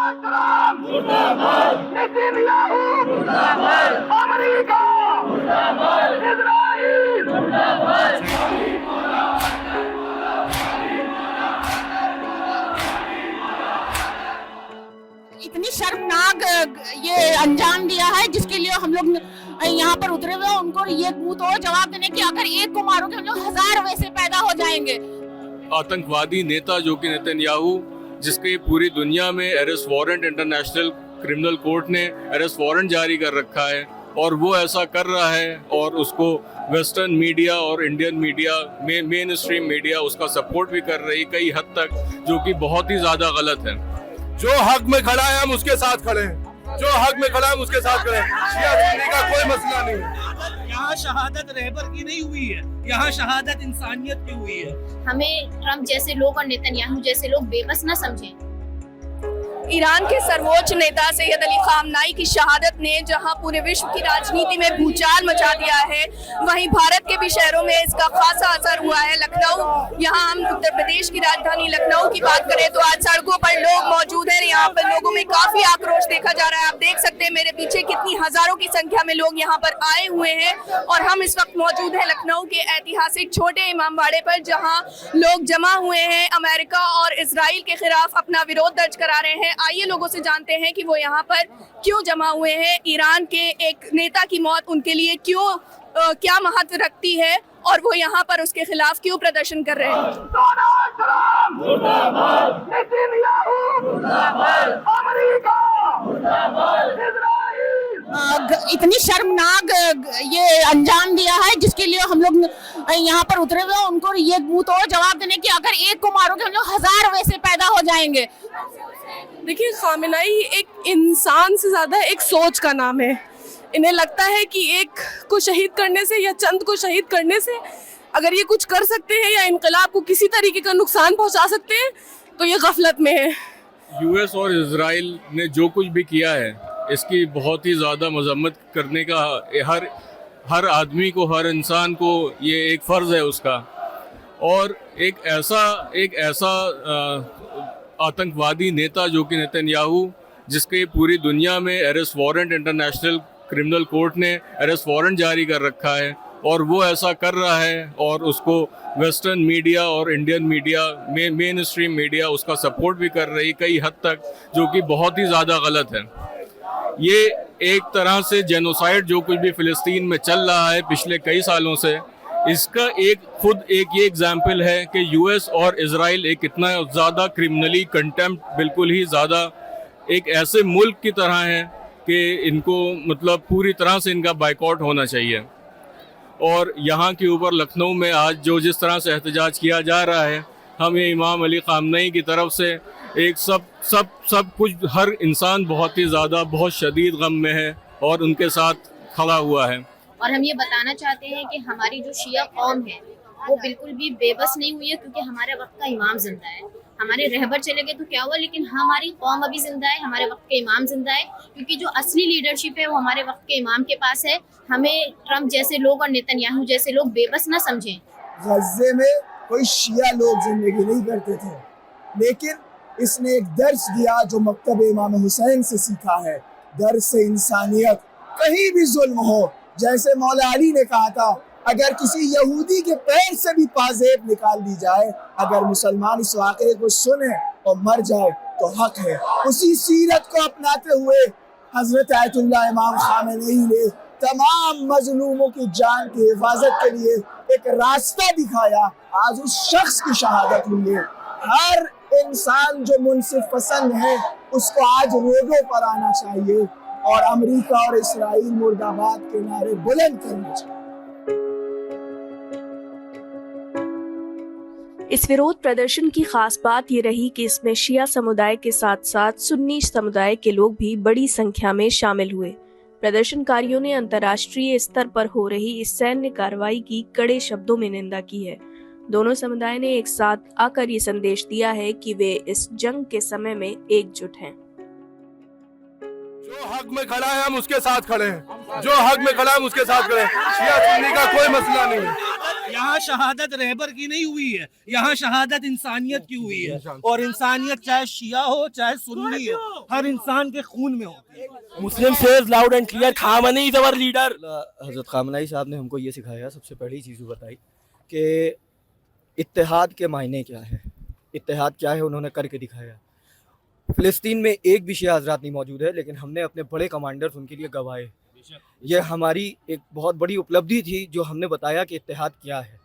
Trump मुर्दाबाद, Netanyahu मुर्दाबाद, America मुर्दाबाद, इजराइल मुर्दाबाद। इतनी शर्मनाक ये अंजाम दिया है जिसके लिए हम लोग यहाँ पर उतरे हुए हैं। उनको ये मुंह तोड़ जवाब देने की, अगर एक को मारोगे हम लोग 1000 वैसे पैदा हो जाएंगे। आतंकवादी नेता जो कि नेतन्याहू, जिसके पूरी दुनिया में arrest warrant international criminal court ने अरेस्ट वारंट जारी कर रखा है, और वो ऐसा कर रहा है और उसको वेस्टर्न मीडिया और इंडियन मीडिया में मेन स्ट्रीम मीडिया उसका सपोर्ट भी कर रही कई हद तक, जो कि बहुत ही ज्यादा गलत है। जो हक में खड़ा है हम उसके साथ खड़े हैं, जो हक में खड़ा है हम उसके साथ खड़े हैं। शिया सुन्नी का कोई मसला नहीं है। यहाँ शहादत रहबर की नहीं हुई है, यहाँ शहादत इंसानियत की हुई है। हमें ट्रम्प जैसे लोग और नेतन्याहू जैसे लोग बेबस न समझें। ईरान के सर्वोच्च नेता सैयद अली खामनाई की शहादत ने जहां पूरे विश्व की राजनीति में भूचाल मचा दिया है, वहीं भारत के भी शहरों में इसका खासा असर हुआ है। लखनऊ, यहां हम उत्तर प्रदेश की राजधानी लखनऊ की बात करें तो आज सड़कों पर लोग मौजूद हैं। यहाँ पर लोगों में काफी आक्रोश देखा जा रहा है। आप देख सकते हैं मेरे पीछे कितनी हजारों की संख्या में लोग यहाँ पर आए हुए हैं, और हम इस वक्त मौजूद है लखनऊ के ऐतिहासिक छोटे इमामबाड़े पर, जहाँ लोग जमा हुए हैं अमेरिका और इजराइल के खिलाफ अपना विरोध दर्ज करा रहे हैं। आइए लोगों से जानते हैं कि वो यहाँ पर क्यों जमा हुए हैं, ईरान के एक नेता की मौत उनके लिए क्यों क्या महत्व रखती है, और वो यहाँ पर उसके खिलाफ क्यों प्रदर्शन कर रहे हैं। डोनाल्ड ट्रम्प मुर्दाबाद, नेतन्याहू मुर्दाबाद, अमेरिका मुर्दाबाद, इजराइल। इतनी शर्मनाक ये अंजाम दिया है जिसके लिए हम लोग यहाँ पर उतरे हुए हैं। उनको ये मुंह तोड़ जवाब देने की, अगर एक को मारोगे हम लोग 1000 वैसे पैदा हो जाएंगे। देखिए, खामेनेई एक इंसान से ज्यादा एक सोच का नाम है। इन्हें लगता है कि एक को शहीद करने से या चंद को शहीद करने से अगर ये कुछ कर सकते हैं या इनकलाब को किसी तरीके का नुकसान पहुंचा सकते हैं, तो ये गफलत में है। यूएस और इजराइल ने जो कुछ भी किया है, इसकी बहुत ही ज़्यादा मजम्मत करने का हर आदमी को, हर इंसान को ये एक फ़र्ज़ है उसका। और एक ऐसा आतंकवादी नेता जो कि नेतन्याहू, जिसके पूरी दुनिया में arrest warrant international criminal court ने अरेस्ट वारंट जारी कर रखा है, और वो ऐसा कर रहा है और उसको वेस्टर्न मीडिया और इंडियन मीडिया में मेन स्ट्रीम मीडिया उसका सपोर्ट भी कर रही कई हद तक, जो कि बहुत ही ज़्यादा गलत है। ये एक तरह से जेनोसाइड जो कुछ भी फ़िलिस्तीन में चल रहा है पिछले कई सालों से, इसका एक ये एग्जाम्पल है कि यूएस और इजराइल एक इतना ज़्यादा क्रिमिनली कंटेम्प्ट, बिल्कुल ही ज़्यादा एक ऐसे मुल्क की तरह है कि इनको मतलब पूरी तरह से इनका बाइकआउट होना चाहिए। और यहाँ के ऊपर लखनऊ में आज जो जिस तरह से एहतजाज किया जा रहा है, हमें इमाम अली खामनेई की तरफ से एक सब कुछ, हर इंसान बहुत ही ज़्यादा बहुत शदीद गम में है और उनके साथ खड़ा हुआ है। और हम ये बताना चाहते हैं कि हमारी जो शिया कौम है वो बिल्कुल भी बेबस नहीं हुई है, क्योंकि हमारे वक्त का इमाम जिंदा है। हमारे रहबर चले गए तो क्या हुआ, लेकिन हमारी कौम अभी जिंदा है, हमारे वक्त के इमाम जिंदा है, क्योंकि जो असली लीडरशिप है वो हमारे वक्त के इमाम के पास है। हमें ट्रम्प जैसे लोग और नेतन्याहू जैसे लोग बेबस न समझें। गज़े में कोई शिया लोग जिंदगी नहीं करते थे, लेकिन इसने एक दर्स दिया जो मकतब इमाम हुसैन से सीखा है, दर्स इंसानियत। कहीं भी जुल्म हो, जैसे मौला अली ने कहा था, अगर किसी यहूदी के पैर से भी पाजेब निकाल दी जाए, अगर मुसलमान इस वाक़े को सुने और मर जाए तो हक है। उसी सीरत को अपनाते हुए हजरत आयतुल्लाह इमाम खामेनेई ने तमाम मजलूमों की जान की हिफाजत के लिए एक रास्ता दिखाया। आज उस शख्स की शहादत हुई है। हर इंसान जो मुनसिफ पसंद है उसको आज रोडों पर आना चाहिए और अमेरिका और इस्राइल मुर्दाबाद के नारे बुलंद करने चाहिए। इस विरोध प्रदर्शन की खास बात ये रही कि इसमें शिया समुदाय के साथ साथ सुन्नी समुदाय के लोग भी बड़ी संख्या में शामिल हुए। प्रदर्शनकारियों ने अंतर्राष्ट्रीय स्तर पर हो रही इस सैन्य कार्रवाई की कड़े शब्दों में निंदा की है। दोनों समुदाय ने एक साथ आकर ये संदेश दिया है कि वे इस जंग के समय में एकजुट हैं। जो हक में खड़ा है हम उसके साथ खड़े हैं, जो हक में खड़ा है हम उसके साथ खड़े हैं। शिया सुन्नी का कोई मसला नहीं है। यहाँ शहादत रहबर की नहीं हुई है, यहाँ शहादत इंसानियत की हुई है। और इंसानियत चाहे शिया हो चाहे सुन्नी हो, हर इंसान के खून में होती है। Muslim says loud and clear, Khamenei is our leader. हजरत खामनेई साहब ने हमको ये सिखाया, सबसे पहली चीज़ बताई कि इत्तेहाद के मायने क्या है, इत्तेहाद क्या है उन्होंने करके दिखाया। फ़िलिस्तीन में एक भी शिया हज़रात नहीं मौजूद है, लेकिन हमने अपने बड़े कमांडर्स उनके लिए गवाए। ये हमारी एक बहुत बड़ी उपलब्धि थी जो हमने बताया कि इत्तेहाद क्या है,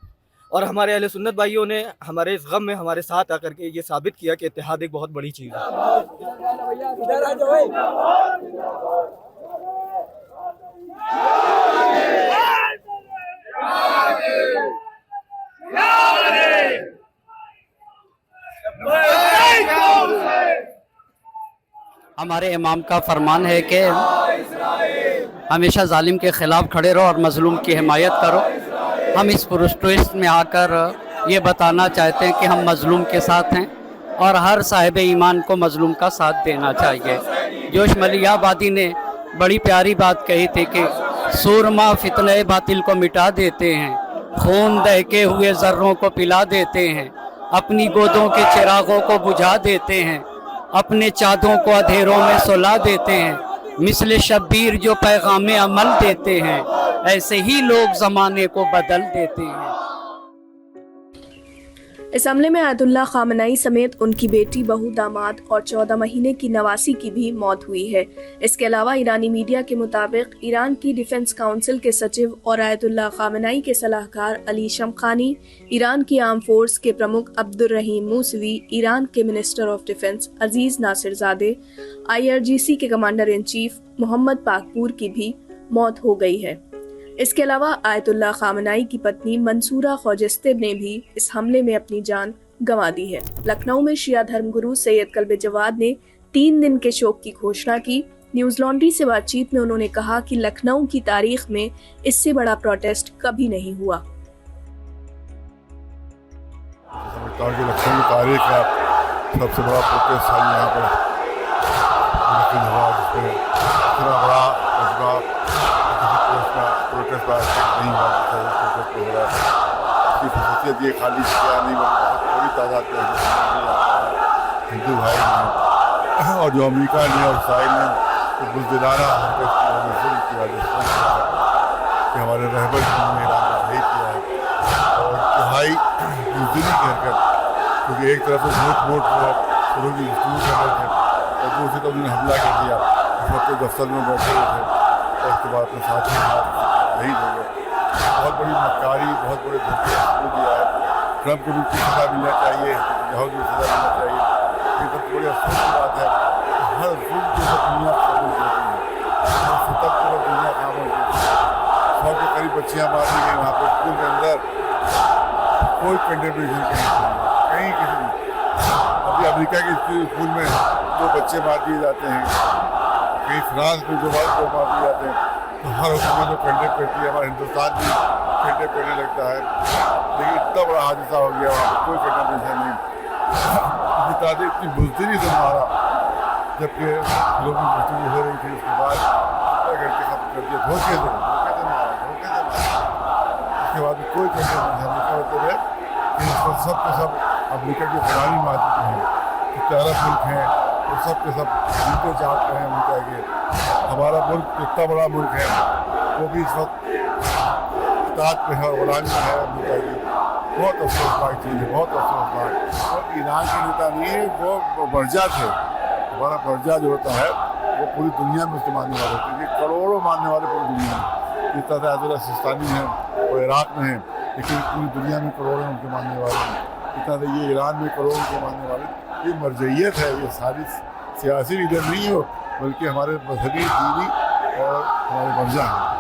और हमारे अहले सुन्नत भाइयों ने हमारे इस गम में हमारे साथ आकर के ये साबित किया कि इत्तेहाद एक बहुत बड़ी चीज़ है। हमारे इमाम का फरमान है कि हमेशा जालिम के ख़िलाफ़ खड़े रहो और मज़लूम की हिमायत करो। हम इस प्रोटेस्ट में आकर ये बताना चाहते हैं कि हम मज़लूम के साथ हैं और हर साहिब ईमान को मज़लूम का साथ देना चाहिए। जोश मलियाबादी ने बड़ी प्यारी बात कही थी कि सूरमा फितने बातिल को मिटा देते हैं, खून दहके हुए ज़र्रों को पिला देते हैं, अपनी गोदों के चिरागों को बुझा देते हैं, अपने चाँदों को अंधेरों में सुला देते हैं, मिसले शब्बीर जो पैगामे अमल देते हैं, ऐसे ही लोग ज़माने को बदल देते हैं। इस हमले में आयतुल्लाह खामनेई समेत उनकी बेटी, बहू, दामाद और 14 महीने की नवासी की भी मौत हुई है। इसके अलावा ईरानी मीडिया के मुताबिक ईरान की डिफेंस काउंसिल के सचिव और आयतुल्लाह खामनेई के सलाहकार अली शमखानी, ईरान की आर्म फोर्स के प्रमुख अब्दुर्रहीम मूसवी, ईरान के minister of defence Aziz Nasirzadeh, IRGC के commander in chief Mohammad Pakpour की भी मौत हो गई है। इसके अलावा आयतुल्लाह खामनेई की पत्नी मंसूरा खोजस्ते ने भी इस हमले में अपनी जान गंवा दी है। लखनऊ में शिया धर्मगुरु सैयद कल्बे जवाद ने 3 दिन के शोक की घोषणा की। न्यूज लॉन्ड्री से बातचीत में उन्होंने कहा कि लखनऊ की तारीख में इससे बड़ा प्रोटेस्ट कभी नहीं हुआ। लखनऊ की तारीख का सबसे बड़ा प्रोटेस्ट है यहाँ पर, प्रोटेस्ट नहीं हुआ इसकी खसूसियत ये खाली शिया नहीं बहुत बड़ी तादाद में हिंदू भाई ने और जो अमेरिका ने और इसराइल ने बुज़दिलाना किया कि हमारे रहबर ने ईरान को शहीद किया है और इंतहाई बुज़दिली की हरकत, क्योंकि एक तरफ से झूठ मूठ शुरू की गुफ्तगू कर रहे थे और दूसरी तरफ उन्होंने हमला कर दिया। उस वक्त दफ्तर में बैठे हुए थे और उसके बाद में साथ ही नहीं हो गए। बहुत बड़ी मक्कारी, बहुत बड़े धोखे दिया है। ट्रंप को भी सज़ा मिलना चाहिए, यहूद को सज़ा मिलना चाहिए। ये सबसे बड़ी अफसोस की बात है कि हर जुल्म के साथ दुनिया खामोश होती है, हर सितम के साथ दुनिया खामोश होती है। 100 के करीब बच्चियाँ मार दी गई वहाँ पर स्कूल के अंदर, कोई कंडेमनेशन कहीं किसी भी। अभी अमेरिका के स्कूल में 2 बच्चे मार दिए जाते हैं, कहीं फ्रांस में जो मार दिए जाते हैं, तो हर हुकूमत जो कंडेम करती है, हमारा हिंदुस्तान भी कंडेम करने लगता है। लेकिन इतना बड़ा हादसा हो गया, वहाँ पर कोई कंडेमनेशन नहीं। इसी तरह इतनी बुज़दिली से मारा, जबकि लोगों की गुफ्तगू हो रही थी, उसके बाद करके खत्म कर दिया, धोखे से मारा। उसके बाद कोई कंडेमनेशन नहीं करते हुए कि इस पर सब के सब अमेरिका की गुलामी मान चुके हैं कि 13 मुल्क हैं और सब के सब जीते चाहते हैं अमेरिका के। हमारा मुल्क इतना बड़ा मुल्क है, वो भी इस वक्त इताअत में है और गुलामी में है अमेरिका की। बहुत अफसोसनाक चीज़ है, बहुत अफसोसनाक। और ईरान के नेता नहीं है, वो बर्जा थे। हमारा बर्जा जो होता है वो पूरी दुनिया में उसके मानने वाले होते हैं, करोड़ों मानने वाले पूरी दुनिया में। जिस तरह से अब्दुल्ला सिस्तानी हैं वो इराक़ में हैं, लेकिन पूरी दुनिया में करोड़ों उनके मानने वाले हैं। इस तरह से ये ईरान में करोड़ों के मानने वाले, ये मरजइयत है। ये सारी सियासी लीडर नहीं हो, बल्कि हमारे मजहबी, दीनी और हमारे बर्जा हैं।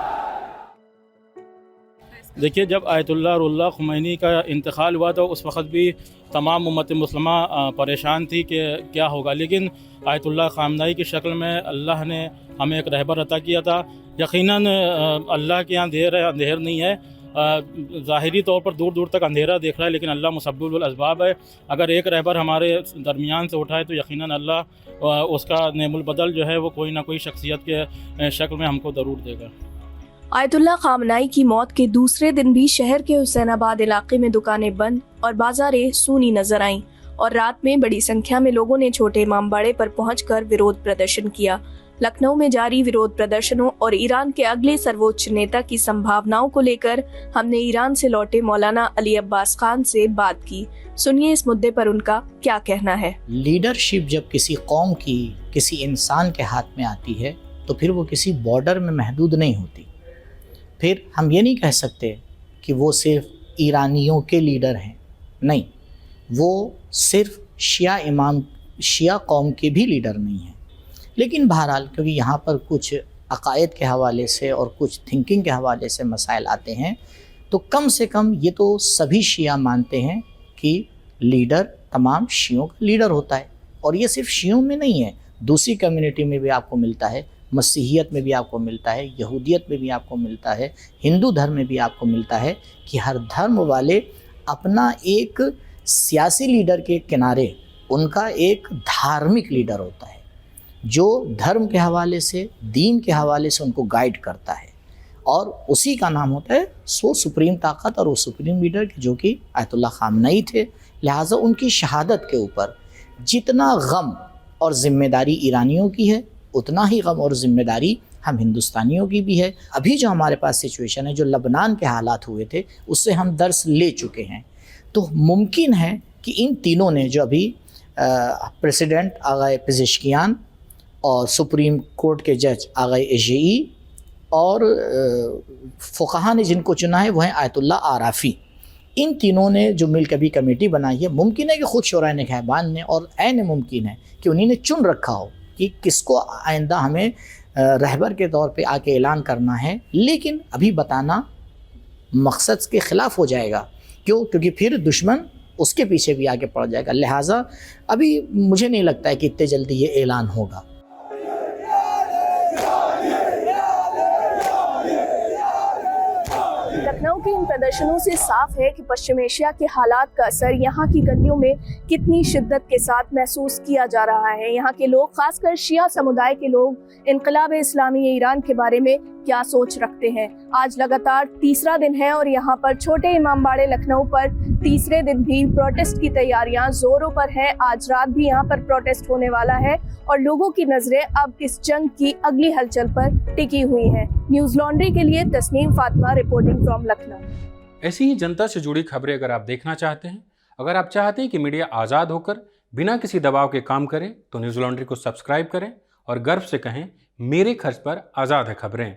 देखिए, जब आयतुल्लाह रुहुल्लाह ख़ुमैनी का इंतकाल हुआ तो उस वक़्त भी तमाम उम्मत मुस्लिमा परेशान थी कि क्या होगा, लेकिन आयतुल्लाह खामनेई की शक्ल में अल्लाह ने हमें एक रहबर अता किया था। यकीनन अल्लाह के यहाँ अंधेर नहीं है, ज़ाहिरी तौर पर दूर दूर तक अंधेरा देख रहा है, लेकिन अल्लाह मुसब्बिबुल असबाब है। अगर एक रहबर हमारे दरमियान से उठाए तो यकीनन अल्लाह उसका नेमुल बदल जो है वो कोई ना कोई शख्सियत के शक्ल में हमको ज़रूर देगा। आयतुल्ला खामनाई की मौत के दूसरे दिन भी शहर के हुसैनाबाद इलाके में दुकानें बंद और बाजारें सूनी नजर आईं और रात में बड़ी संख्या में लोगों ने छोटे इमामबाड़े पर पहुंचकर विरोध प्रदर्शन किया। लखनऊ में जारी विरोध प्रदर्शनों और ईरान के अगले सर्वोच्च नेता की संभावनाओं को लेकर हमने ईरान से लौटे मौलाना अली अब्बास खान से बात की। सुनिए इस मुद्दे पर उनका क्या कहना है। लीडरशिप जब किसी कौम की किसी इंसान के हाथ में आती है तो फिर वो किसी बॉर्डर में महदूद नहीं होती। फिर हम ये नहीं कह सकते कि वो सिर्फ ईरानियों के लीडर हैं, नहीं, वो सिर्फ शिया कौम के भी लीडर नहीं हैं। लेकिन बहरहाल क्योंकि यहाँ पर कुछ अकायद के हवाले से और कुछ थिंकिंग के हवाले से मसाइल आते हैं, तो कम से कम ये तो सभी शिया मानते हैं कि लीडर तमाम शियों का लीडर होता है। और ये सिर्फ शियों में नहीं है, दूसरी कम्युनिटी में भी आपको मिलता है, मसीहियत में भी आपको मिलता है, यहूदियत में भी आपको मिलता है, हिंदू धर्म में भी आपको मिलता है कि हर धर्म वाले अपना एक सियासी लीडर के किनारे उनका एक धार्मिक लीडर होता है जो धर्म के हवाले से, दीन के हवाले से उनको गाइड करता है, और उसी का नाम होता है सो सुप्रीम ताकत और वो सुप्रीम लीडर जो कि आयतुल्ला खामनई थे। लिहाजा उनकी शहादत के ऊपर जितना गम और ज़िम्मेदारी ईरानियों की है उतना ही गम और ज़िम्मेदारी हम हिंदुस्तानियों की भी है। अभी जो हमारे पास सिचुएशन है, जो लबनान के हालात हुए थे, उससे हम दर्स ले चुके हैं। तो मुमकिन है कि इन तीनों ने जो अभी प्रेसिडेंट आगाए पेज़ेश्कियान और सुप्रीम कोर्ट के जज आगाए एजेई और फ़ुक़हा ने जिनको चुना है वह है आयतुल्ला आराफ़ी, इन तीनों ने जो मिल कभी कमेटी बनाई है, मुमकिन है कि ख़ुद शोराए निगहबान ने और ऐन मुमकिन है कि उन्हीं ने चुन रखा हो कि किसको आइंदा हमें रहबर के तौर पे आके ऐलान करना है। लेकिन अभी बताना मकसद के ख़िलाफ़ हो जाएगा। क्यों? क्योंकि फिर दुश्मन उसके पीछे भी आगे पड़ जाएगा। लिहाजा अभी मुझे नहीं लगता है कि इतने जल्दी ये ऐलान होगा। लखनऊ के इन प्रदर्शनों से साफ है कि पश्चिम एशिया के हालात का असर यहाँ की गलियों में कितनी शिद्दत के साथ महसूस किया जा रहा है। यहाँ के लोग, खासकर शिया समुदाय के लोग, इनकलाब इस्लामी ईरान के बारे में क्या सोच रखते हैं। आज लगातार तीसरा दिन है और यहाँ पर छोटे इमामबाड़े लखनऊ पर तीसरे दिन भी प्रोटेस्ट की तैयारियां जोरों पर है। आज रात भी यहाँ पर प्रोटेस्ट होने वाला है और लोगों की नजरें अब इस जंग की अगली हलचल पर टिकी हुई हैं। न्यूज़ लॉन्ड्री के लिए तस्नीम फातिमा रिपोर्टिंग फ्रॉम लखनऊ। ऐसी ही जनता से जुड़ी खबरें अगर आप देखना चाहते हैं, अगर आप चाहते हैं कि मीडिया आज़ाद होकर बिना किसी दबाव के काम करे, तो न्यूज़ लॉन्ड्री को सब्सक्राइब करें और गर्व से कहें, मेरे खर्च पर आज़ाद है खबरें।